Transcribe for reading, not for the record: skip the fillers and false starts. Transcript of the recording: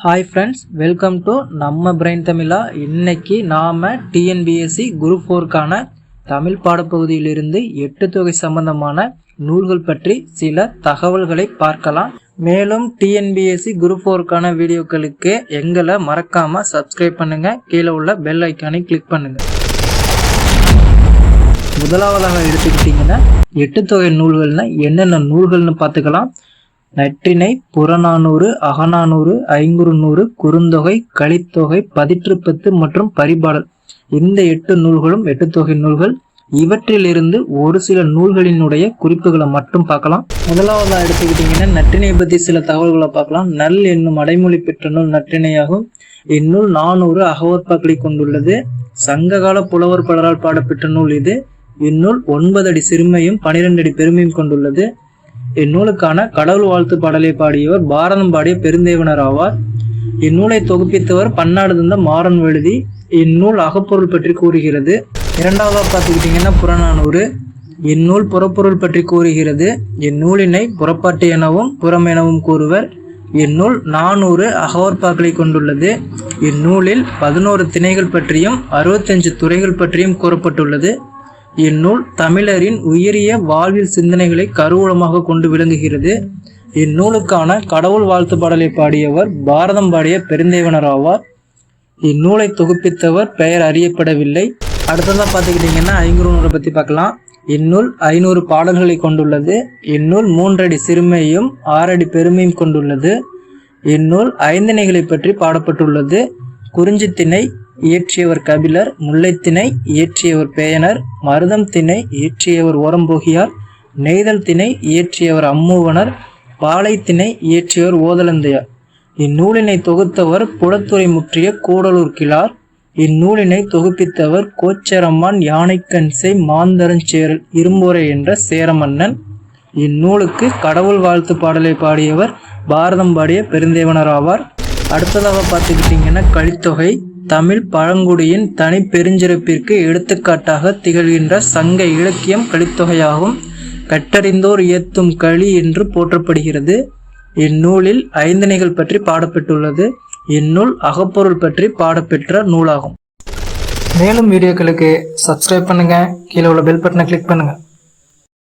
Hi friends, welcome to நம்ம brain தமிழா. இன்னைக்கு நாம் டிஎன்பிஎஸ்சி குரூப் 4க்கான தமிழ் பாடப்பகுதியிலிருந்து 8 தொகை சம்பந்தமான நூல்கள் பற்றி சில தகவல்களை பார்க்கலாம். மேலும் டிஎன்பிஎஸ்சி குரூப் 4க்கான வீடியோக்களுக்கு எங்களை மறக்காம சப்ஸ்கிரைப் பண்ணுங்க. கீழே உள்ள பெல் ஐக்கானை கிளிக் பண்ணுங்க. முதலாவதாக எடுத்துக்கிட்டிங்கன்னா 8 தொகை நூல்கள்னா என்னென்ன நூல்கள்னு பார்த்துக்கலாம். நற்றிணை, புறநானூறு, அகநானூறு, ஐங்குறுநூறு, குறுந்தொகை, கலித்தொகை, பதிற்றுப்பத்து மற்றும் பரிபாடல். இந்த 8 நூல்களும் 8 தொகை நூல்கள். இவற்றிலிருந்து ஒரு சில நூல்களினுடைய குறிப்புகளை மட்டும் பார்க்கலாம். முதலாவதாக எடுத்துக்கிட்டிங்கன்னா நற்றிணை பற்றி சில தகவல்களை பார்க்கலாம். நல் என்னும் அடைமொழி பெற்ற நூல் நற்றிணையாகும். இந்நூல் 400 அகவற்பாக்களை கொண்டுள்ளது. சங்ககால புலவர் பலரால் பாடப்பெற்ற நூல் இது. இந்நூல் 9 அடி சிறுமையும் 12 அடி பெருமையும் கொண்டுள்ளது. இந்நூலுக்கான கடவுள் வாழ்த்து பாடலை பாடியவர் பாரதம் பாடிய பெருந்தேவனர் ஆவார். இந்நூலை தொகுப்பித்தவர் பன்னாடு தந்த மாறன் எழுதி. இந்நூல் அகப்பொருள் பற்றி கூறுகிறது. இரண்டாவதாக பார்த்துக்கிட்டிங்கன்னா புறநானூறு. இந்நூல் புறப்பொருள் பற்றி கூறுகிறது. இந்நூலினை புறப்பாட்டு எனவும் புறம் எனவும் கூறுவர். இந்நூல் 400 அகவற்பாக்களை கொண்டுள்ளது. இந்நூலில் 11 திணைகள் பற்றியும் 65 துறைகள் பற்றியும் கூறப்பட்டுள்ளது. இந்நூல் தமிழரின் உயரிய வாழ்வில் சிந்தனைகளை கருவூலமாக கொண்டு விளங்குகிறது. இந்நூலுக்கான கடவுள் வாழ்த்து பாடலை பாடியவர் பாரதம் பாடிய பெருந்தேவனர் ஆவார். இந்நூலை தொகுப்பித்தவர் பெயர் அறியப்படவில்லை. அடுத்ததாக பார்த்துக்கிட்டிங்கன்னா ஐங்குறுநூறை பற்றி பார்க்கலாம். இந்நூல் 500 பாடல்களை கொண்டுள்ளது. இந்நூல் 3 அடி சிறுமையும் 6 அடி பெருமையும் கொண்டுள்ளது. இந்நூல் 5 திணைகளை பற்றி பாடப்பட்டுள்ளது. குறிஞ்சி திணை இயற்றியவர் கபிலர், முல்லைத்திணை இயற்றியவர் பேயனர், மருதம் திணை இயற்றியவர் ஓரம்போகியார், நெய்தல் திணை இயற்றியவர் அம்மூவனர், பாலைத்திணை இயற்றியவர் ஓதலந்தையார். இந்நூலினை தொகுத்தவர் புலத்துறை முற்றிய கூடலூர் கிழார். இந்நூலினை தொகுப்பித்தவர் கோச்சரம்மான் யானைக்கன்சை மாந்தரஞ்சேரல் இரும்பொறை என்ற சேரமன்னன். இந்நூலுக்கு கடவுள் வாழ்த்து பாடலை பாடியவர் பாரதம் பாடிய பெருந்தேவனர் ஆவார். அடுத்ததாக பார்த்துக்கிட்டிங்கன்னா கலித்தொகை. தமிழ் பழங்குடியின் தனி பெருஞ்சிறப்பிற்கு எடுத்துக்காட்டாக திகழ்கின்ற சங்க இலக்கியம் கலித்தொகையாகும். கற்றறிந்தோர் இயத்தும் களி என்று போற்றப்படுகிறது. இந்நூலில் 5 திணைகள் பற்றி பாடப்பட்டுள்ளது. இந்நூல் அகப்பொருள் பற்றி பாடப்பெற்ற நூலாகும். மேலும் வீடியோக்களுக்கு சப்ஸ்கிரைப் பண்ணுங்க. கீழே உள்ள பெல் பட்டனை கிளிக் பண்ணுங்க.